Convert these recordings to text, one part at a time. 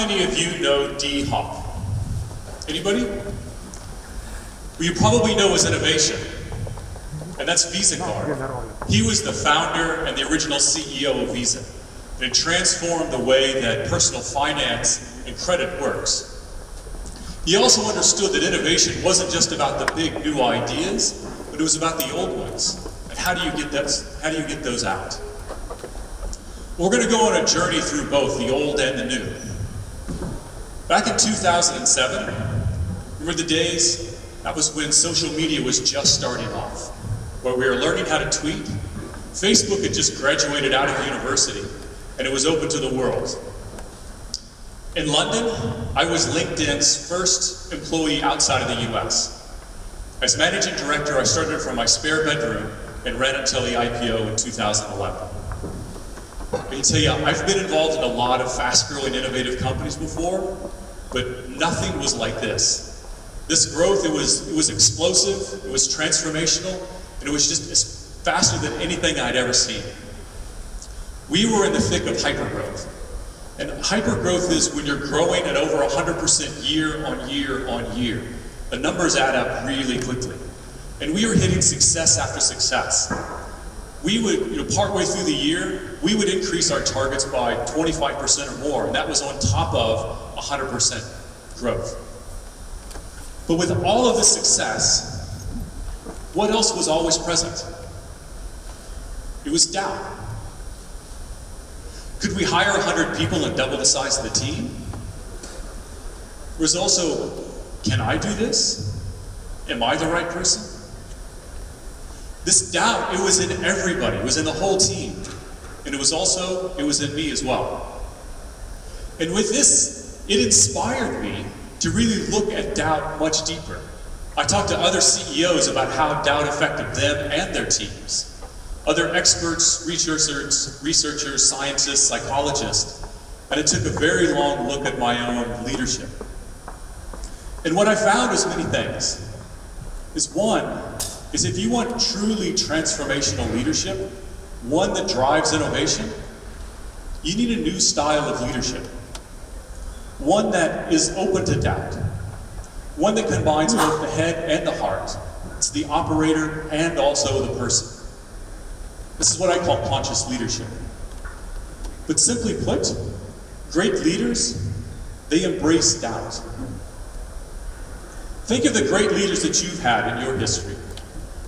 many of you know D. Hop? Anybody? Well, you probably know his innovation, and that's Visa Card. He was the founder and the original CEO of Visa, and it transformed the way that personal finance and credit works. He also understood that innovation wasn't just about the big new ideas, but it was about the old ones. And how do you get those out? We're going to go on a journey through both the old and the new. Back in 2007, remember the days? That was when social media was just starting off, where we were learning how to tweet. Facebook had just graduated out of university, and it was open to the world. In London, I was LinkedIn's first employee outside of the US. As managing director, I started from my spare bedroom and ran until the IPO in 2011. I can tell you, I've been involved in a lot of fast-growing, innovative companies before, but nothing was like this. This growth, it was explosive, it was transformational, and it was just faster than anything I'd ever seen. We were in the thick of hypergrowth. And hypergrowth is when you're growing at over 100% year on year on year. The numbers add up really quickly. And we were hitting success after success. We would, partway through the year, we would increase our targets by 25% or more, and that was on top of 100% growth. But with all of this success, what else was always present? It was doubt. Could we hire 100 people and double the size of the team? There was also, can I do this? Am I the right person? This doubt, it was in everybody, it was in the whole team. And it was in me as well. And with this, it inspired me to really look at doubt much deeper. I talked to other CEOs about how doubt affected them and their teams. Other experts, researchers, scientists, psychologists, and it took a very long look at my own leadership. And what I found was many things. One is if you want truly transformational leadership, one that drives innovation, you need a new style of leadership. One that is open to doubt. One that combines both the head and the heart. It's the operator and also the person. This is what I call conscious leadership. But simply put, great leaders, they embrace doubt. Think of the great leaders that you've had in your history.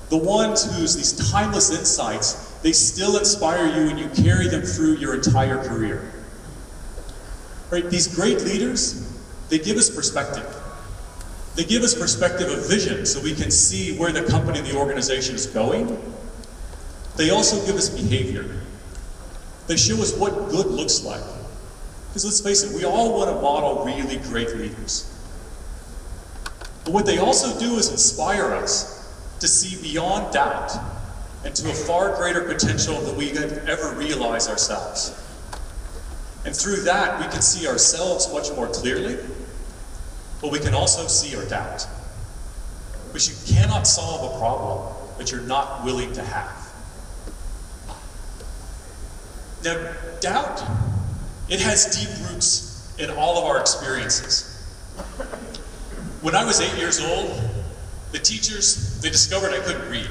The ones whose these timeless insights, they still inspire you and you carry them through your entire career. Right? These great leaders, they give us perspective. They give us perspective of vision so we can see where the company and the organization is going. They also give us behavior. They show us what good looks like. Because let's face it, we all want to model really great leaders. But what they also do is inspire us to see beyond doubt and to a far greater potential than we could ever realize ourselves. And through that, we can see ourselves much more clearly, but we can also see our doubt. Because you cannot solve a problem that you're not willing to have. Now, doubt, it has deep roots in all of our experiences. When I was 8 years old, the teachers, they discovered I couldn't read.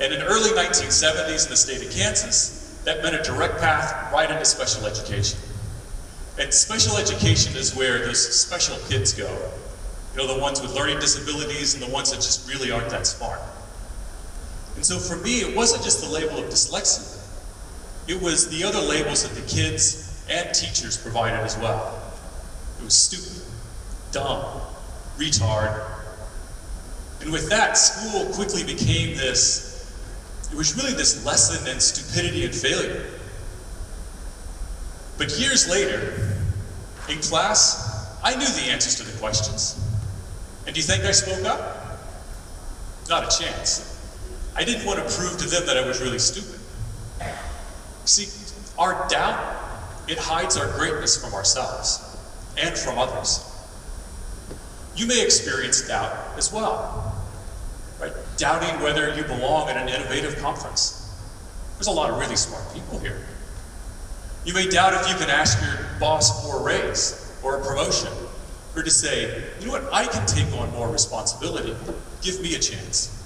And in the early 1970s in the state of Kansas, that meant a direct path right into special education. And special education is where those special kids go. You know, the ones with learning disabilities and the ones that just really aren't that smart. And so for me, it wasn't just the label of dyslexia. It was the other labels that the kids and teachers provided as well. It was stupid, dumb, retard. And with that, school quickly became this, it was really this lesson in stupidity and failure. But years later, in class, I knew the answers to the questions. And do you think I spoke up? Not a chance. I didn't want to prove to them that I was really stupid. See, our doubt, it hides our greatness from ourselves and from others. You may experience doubt as well, right? Doubting whether you belong at an innovative conference. There's a lot of really smart people here. You may doubt if you can ask your boss for a raise or a promotion, or to say, you know what, I can take on more responsibility. Give me a chance.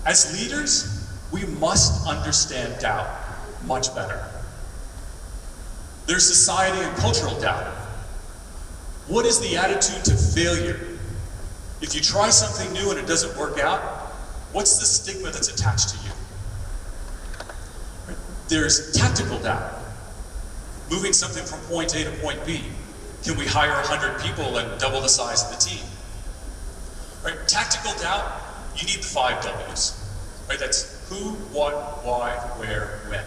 As leaders, we must understand doubt much better. There's society and cultural doubt. What is the attitude to failure? If you try something new and it doesn't work out, what's the stigma that's attached to you? There's tactical doubt. Moving something from point A to point B. Can we hire 100 people and double the size of the team? Right? Tactical doubt, you need the 5 W's. Right? That's who, what, why, where, when.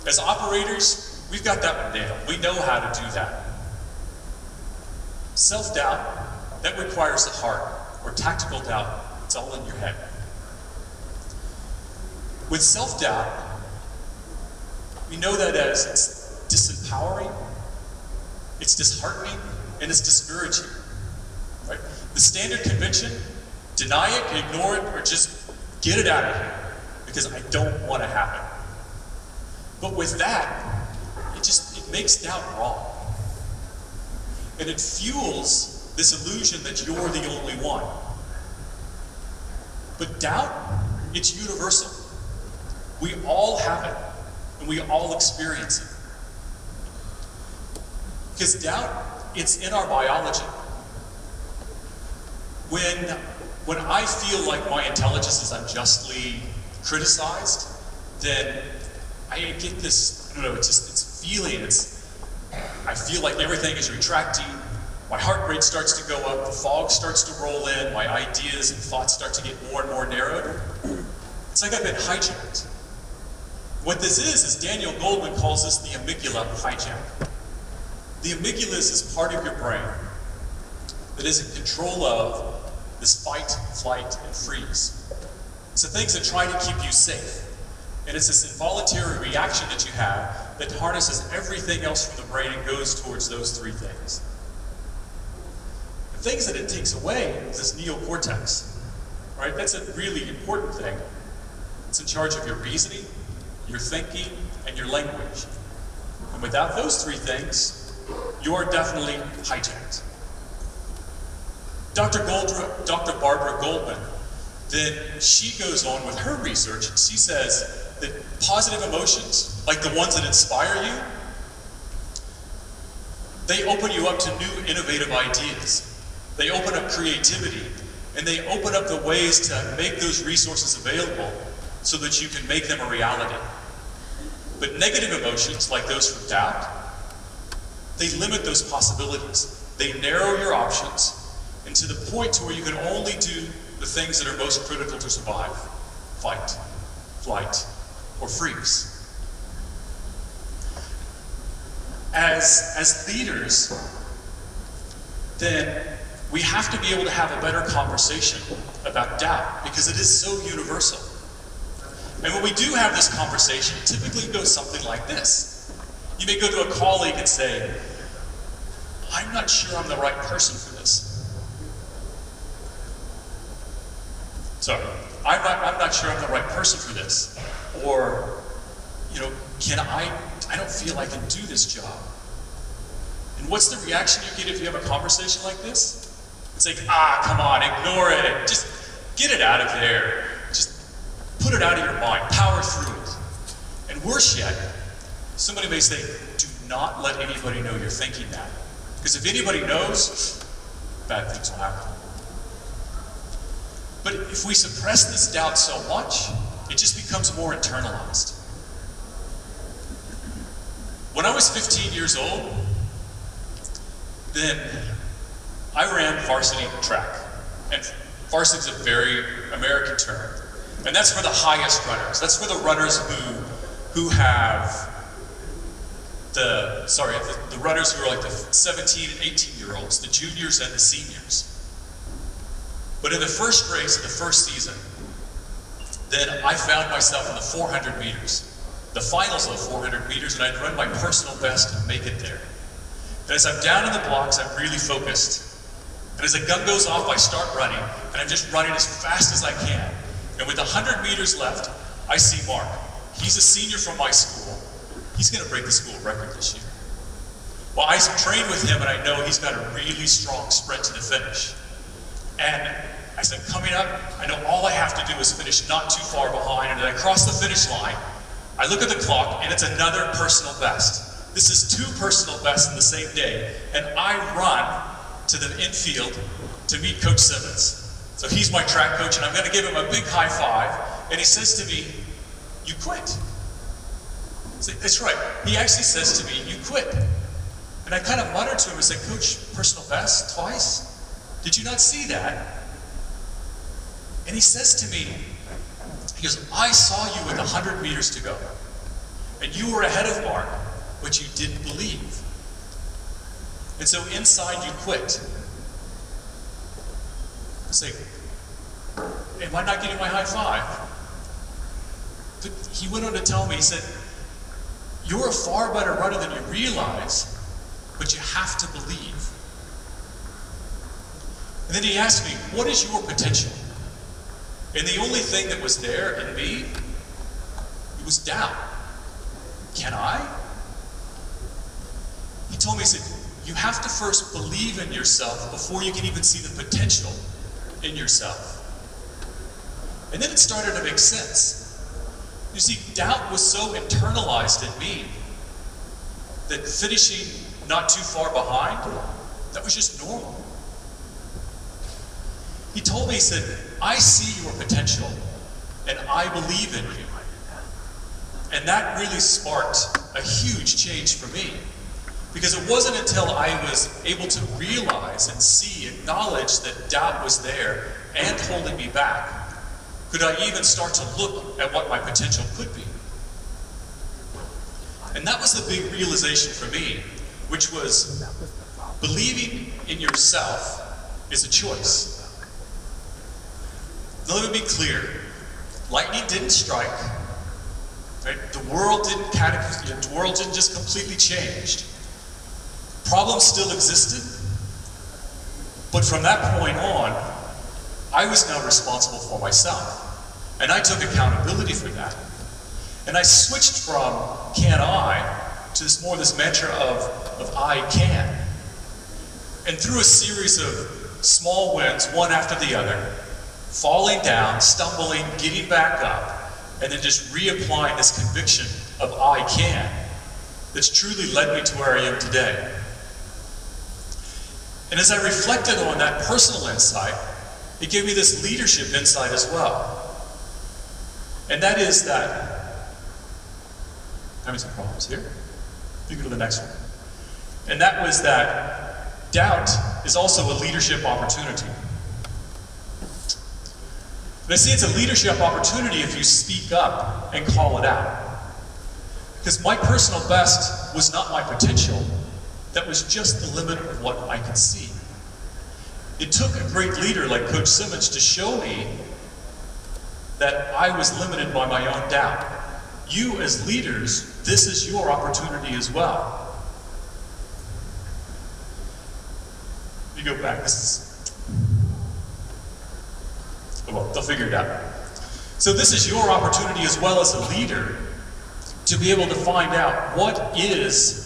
As operators, we've got that one nailed. We know how to do that. Self-doubt, that requires the heart, or tactical doubt, it's all in your head. With self-doubt, we know that as it's disempowering, it's disheartening, and it's discouraging. Right? The standard convention, deny it, ignore it, or just get it out of here, because I don't want to happen. But with that, it makes doubt wrong. And it fuels this illusion that you're the only one. But doubt, it's universal. We all have it, and we all experience it. Because doubt, it's in our biology. When I feel like my intelligence is unjustly criticized, then I get this, I don't know, it's feeling, I feel like everything is retracting, my heart rate starts to go up, the fog starts to roll in, my ideas and thoughts start to get more and more narrowed. It's like I've been hijacked. What this is Daniel Goleman calls this the amygdala hijack. The amygdala is this part of your brain that is in control of this fight, flight, and freeze. It's the things that try to keep you safe. And it's this involuntary reaction that you have that harnesses everything else from the brain and goes towards those 3 things. The things that it takes away is this neocortex, right? That's a really important thing. It's in charge of your reasoning, your thinking, and your language. And without those 3 things, you are definitely hijacked. Dr. Barbara Goldman, then she goes on with her research, and she says that positive emotions, like the ones that inspire you, they open you up to new innovative ideas. They open up creativity, and they open up the ways to make those resources available so that you can make them a reality. But negative emotions, like those from doubt, they limit those possibilities. They narrow your options, and to the point to where you can only do the things that are most critical to survive: fight, flight, or freeze. As leaders, then we have to be able to have a better conversation about doubt, because it is so universal. And when we do have this conversation, it typically goes something like this. You may go to a colleague and say, I'm not sure I'm the right person for this. Sorry, I'm not sure I'm the right person for this. Or, I don't feel I can do this job. And what's the reaction you get if you have a conversation like this? It's like, come on, ignore it. Just get it out of there. Just put it out of your mind. Power through it. And worse yet, somebody may say, do not let anybody know you're thinking that. Because if anybody knows, bad things will happen. But if we suppress this doubt so much, it just becomes more internalized. When I was 15 years old, then I ran varsity track. And varsity is a very American term. And that's for the highest runners. That's for the runners who have the runners who are like the 17 and 18-year-olds, the juniors and the seniors. But in the first race of the first season, then I found myself in the 400 meters, the finals of the 400 meters, and I'd run my personal best to make it there. And as I'm down in the blocks, I'm really focused. And as the gun goes off, I start running, and I'm just running as fast as I can. And with 100 meters left, I see Mark. He's a senior from my school. he's going to break the school record this year. Well, I trained with him, and I know he's got a really strong sprint to the finish. And I said, coming up, I know all I have to do is finish not too far behind, and as I cross the finish line, I look at the clock, and it's another personal best. This is 2 personal bests in the same day, and I run to the infield to meet Coach Simmons. So he's my track coach, and I'm going to give him a big high five, and he says to me, "You quit." I say, "That's right." He actually says to me, "You quit." And I kind of muttered to him and said, "Coach, personal best twice? Did you not see that?" And he says to me, he goes, "I saw you with 100 meters to go, and you were ahead of Mark, but you didn't believe. And so inside you quit." I say, "Am I not getting my high five?" But he went on to tell me, he said, "You're a far better runner than you realize, but you have to believe." And then he asked me, "What is your potential?" And the only thing that was there in me, it was doubt. Can I? He told me, he said, "You have to first believe in yourself before you can even see the potential in yourself." And then it started to make sense. You see, doubt was so internalized in me that finishing not too far behind, that was just normal. He told me, he said, "I see your potential, and I believe in you." And that really sparked a huge change for me. Because it wasn't until I was able to realize and see, acknowledge that doubt was there and holding me back, could I even start to look at what my potential could be. And that was the big realization for me, which was believing in yourself is a choice. Now let me be clear, lightning didn't strike, right? The world didn't just completely change. Problems still existed, but from that point on, I was now responsible for myself, and I took accountability for that. And I switched from can I to this mantra of I can. And through a series of small wins, one after the other, falling down, stumbling, getting back up, and then just reapplying this conviction of I can, that's truly led me to where I am today. And as I reflected on that personal insight, it gave me this leadership insight as well. And that is that, I'm having some problems here. You go to the next one. And that was that doubt is also a leadership opportunity. And I see it's a leadership opportunity if you speak up and call it out. Because my personal best was not my potential. That was just the limit of what I could see. It took a great leader like Coach Simmons to show me that I was limited by my own doubt. You as leaders, this is your opportunity as well. You go back, well, they'll figure it out. So this is your opportunity as well as a leader to be able to find out what is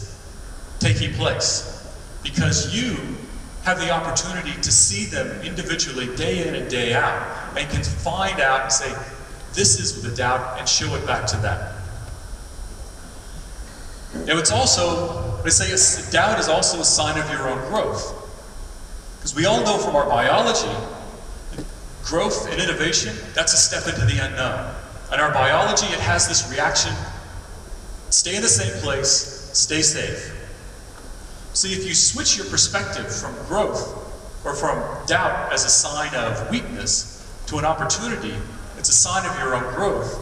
taking place. Because you have the opportunity to see them individually day in and day out and can find out and say, this is the doubt, and show it back to them. Now it's also, they say doubt is also a sign of your own growth. Because we all know from our biology, growth and innovation, that's a step into the unknown. And our biology, it has this reaction, stay in the same place, stay safe. See, if you switch your perspective from growth or from doubt as a sign of weakness to an opportunity, it's a sign of your own growth,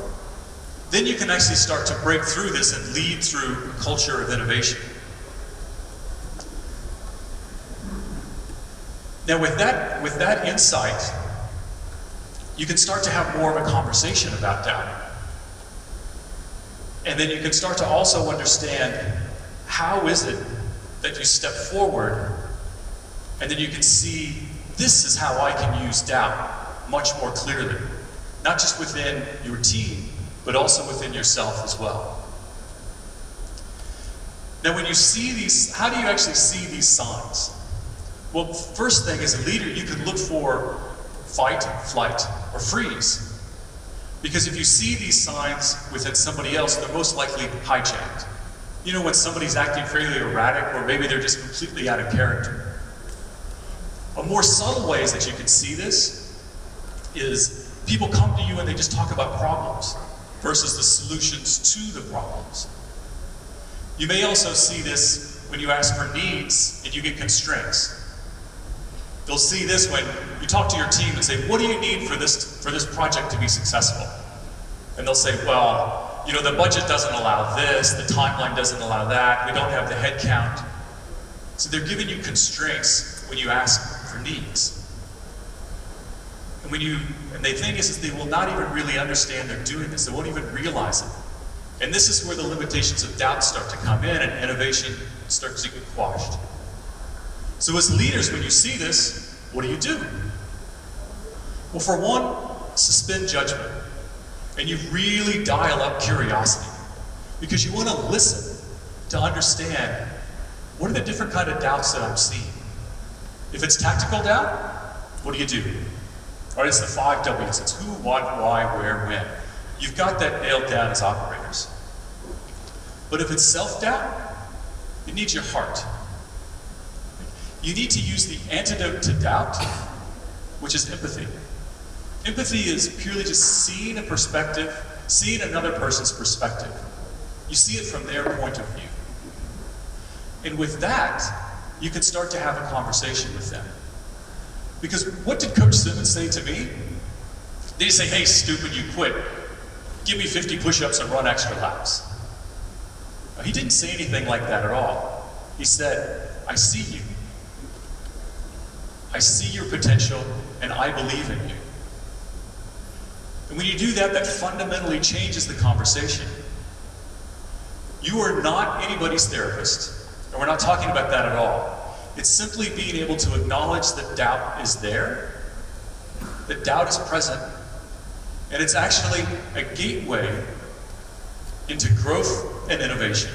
then you can actually start to break through this and lead through a culture of innovation. Now with that insight, you can start to have more of a conversation about doubt. And then you can start to also understand how is it that you step forward, and then you can see this is how I can use doubt much more clearly. Not just within your team, but also within yourself as well. Now when you see these, how do you actually see these signs? Well, first thing, as a leader, you can look for fight, flight, or freeze. Because if you see these signs within somebody else, they're most likely hijacked. You know, when somebody's acting fairly erratic, or maybe they're just completely out of character. A more subtle ways that you can see this is people come to you and they just talk about problems versus the solutions to the problems. You may also see this when you ask for needs and you get constraints. You'll see this when you talk to your team and say, what do you need for this project to be successful? And they'll say, well, you know, the budget doesn't allow this, the timeline doesn't allow that, we don't have the head count. So they're giving you constraints when you ask for needs. And the thing is they will not even really understand they're doing this, they won't even realize it. And this is where the limitations of doubt start to come in and innovation starts to get quashed. So as leaders, when you see this, what do? Well, for one, suspend judgment. And you really dial up curiosity. Because you want to listen to understand, what are the different kind of doubts that I'm seeing? If it's tactical doubt, what do? All right, it's the 5 W's. It's who, what, why, where, when. You've got that nailed down as operators. But if it's self-doubt, it needs your heart. You need to use the antidote to doubt, which is empathy. Empathy is purely just seeing a perspective, seeing another person's perspective. You see it from their point of view. And with that, you can start to have a conversation with them. Because what did Coach Simmons say to me? Did he say, hey, stupid, you quit. Give me 50 push-ups and run extra laps. No, he didn't say anything like that at all. He said, I see you. I see your potential, and I believe in you. And when you do that, that fundamentally changes the conversation. You are not anybody's therapist, and we're not talking about that at all. It's simply being able to acknowledge that doubt is there, that doubt is present, and it's actually a gateway into growth and innovation.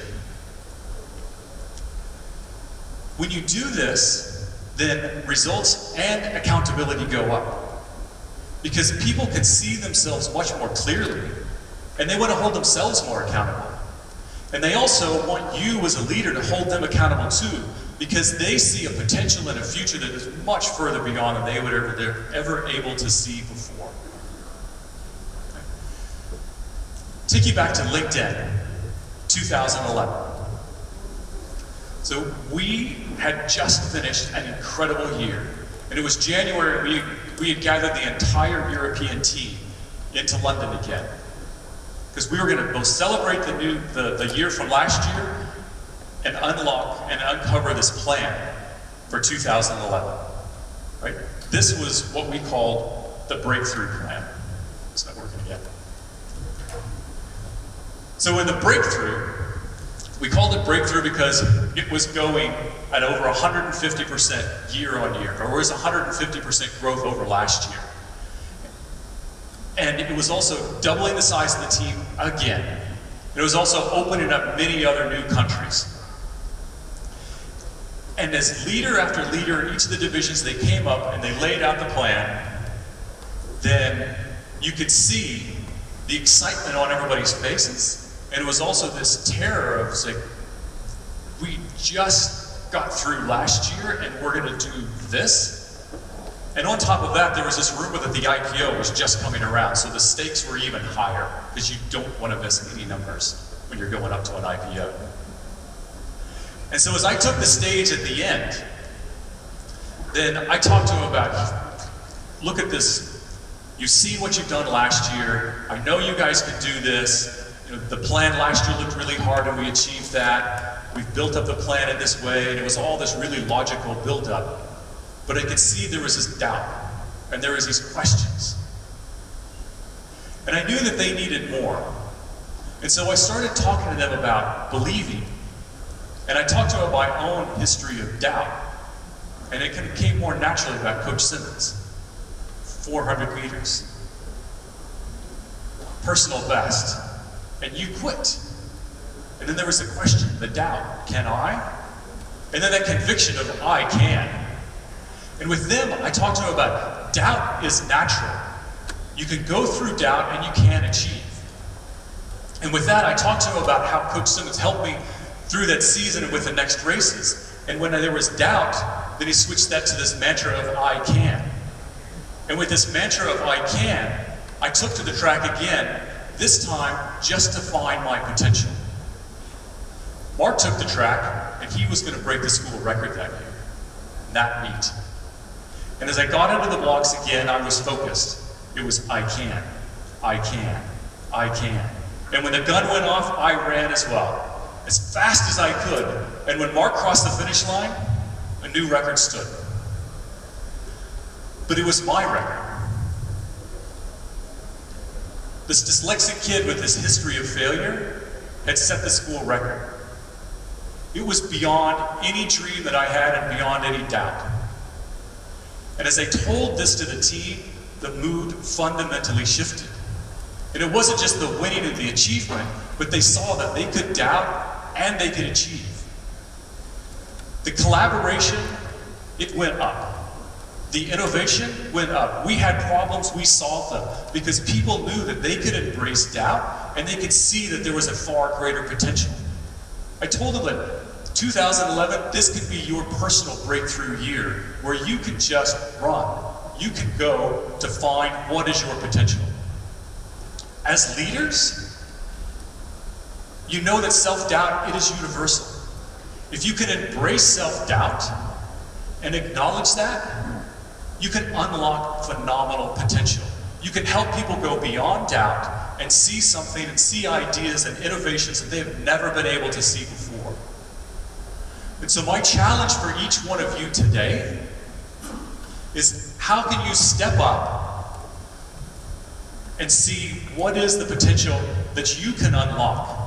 When you do this, then results and accountability go up. Because people can see themselves much more clearly, and they want to hold themselves more accountable. And they also want you as a leader to hold them accountable too, because they see a potential in a future that is much further beyond than they would ever able to see before. Take you back to LinkedIn, 2011. So we had just finished an incredible year. And it was January, we had gathered the entire European team into London again. Because we were going to both celebrate the year from last year and unlock and uncover this plan for 2011. Right? This was what we called the breakthrough plan. It's not working again. So in the breakthrough, we called it breakthrough because it was going at over 150% year on year, or it was 150% growth over last year. And it was also doubling the size of the team again. And it was also opening up many other new countries. And as leader after leader in each of the divisions, they came up and they laid out the plan, then you could see the excitement on everybody's faces. And it was also this terror of, like, we just got through last year and we're going to do this. And on top of that, there was this rumor that the IPO was just coming around, so the stakes were even higher, because you don't want to miss any numbers when you're going up to an IPO. And so as I took the stage at the end, then I talked to him about, look at this, you've seen what you've done last year, I know you guys can do this. You know, the plan last year looked really hard and we achieved that. We've built up the plan in this way, and it was all this really logical build-up. But I could see there was this doubt, and there was these questions. And I knew that they needed more. And so I started talking to them about believing. And I talked to them about my own history of doubt. And it came more naturally about Coach Simmons. 400 meters. Personal best. And you quit. And then there was the question, the doubt, can I? And then that conviction of I can. And with them, I talked to them about doubt is natural. You can go through doubt and you can achieve. And with that, I talked to him about how Coach Simmons helped me through that season and with the next races. And when there was doubt, then he switched that to this mantra of I can. And with this mantra of I can, I took to the track again, this time just to find my potential. Mark took the track, and he was going to break the school record that year, that meet. And as I got into the blocks again, I was focused. It was I can, I can, I can. And when the gun went off, I ran as well, as fast as I could. And when Mark crossed the finish line, a new record stood. But it was my record. This dyslexic kid with this history of failure had set the school record. It was beyond any dream that I had and beyond any doubt. And as I told this to the team, the mood fundamentally shifted. And it wasn't just the winning and the achievement, but they saw that they could doubt and they could achieve. The collaboration, it went up. The innovation went up. We had problems, we solved them, because people knew that they could embrace doubt and they could see that there was a far greater potential. I told them that 2011, this could be your personal breakthrough year where you can just run. You can go to find what is your potential. As leaders, you know that self-doubt, it is universal. If you can embrace self-doubt and acknowledge that, you can unlock phenomenal potential. You can help people go beyond doubt and see something and see ideas and innovations that they have never been able to see before. And so my challenge for each one of you today is how can you step up and see what is the potential that you can unlock?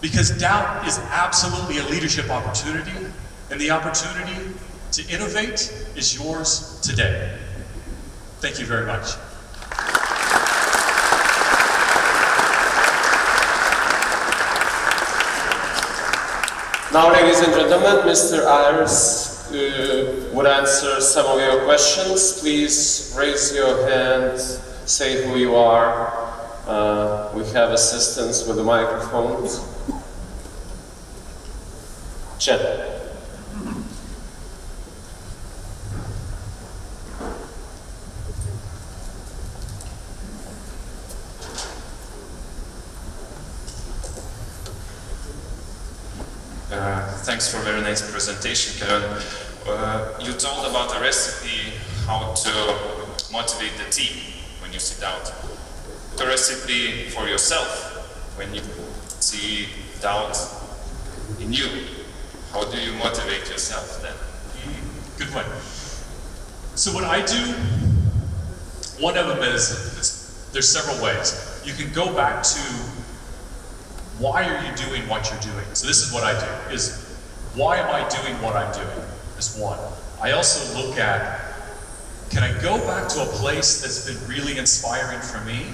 Because doubt is absolutely a leadership opportunity, and the opportunity to innovate is yours today. Thank you very much. Now, ladies and gentlemen, Mr. Eyres would answer some of your questions. Please raise your hand, say who you are. We have assistants with the microphones. Chen. Thanks for a very nice presentation, Kevin. You told about a recipe how to motivate the team when you see doubt. A recipe for yourself when you see doubt in you. How do you motivate yourself then? Good one. So what I do, one of them is there's several ways. You can go back to why are you doing what you're doing? So this is what I do, is why am I doing what I'm doing? Is one. I also look at, can I go back to a place that's been really inspiring for me?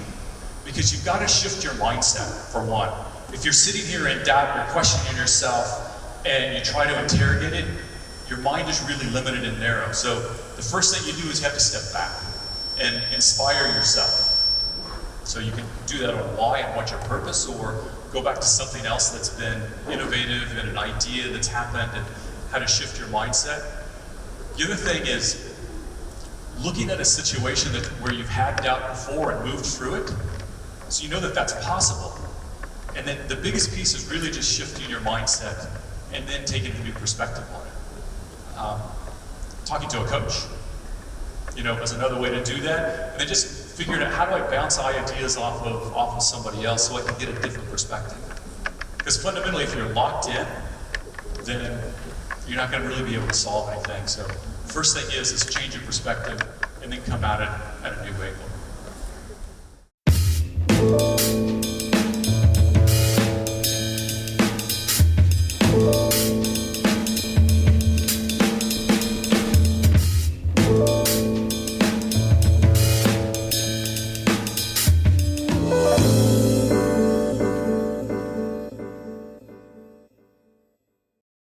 Because you've got to shift your mindset, for one. If you're sitting here in doubt, you're questioning yourself, and you try to interrogate it, your mind is really limited and narrow. So the first thing you do is you have to step back and inspire yourself. So you can do that on why and what's your purpose, or go back to something else that's been innovative and an idea that's happened and how to shift your mindset. The other thing is looking at a situation where you've had doubt before and moved through it, so you know that that's possible. And then the biggest piece is really just shifting your mindset and then taking a new perspective on it. Talking to a coach, is another way to do that. And then just figuring out, how do I bounce ideas off of somebody else so I can get a different perspective? Because fundamentally, if you're locked in, then you're not going to really be able to solve anything. So first thing is change your perspective and then come at it at a new angle.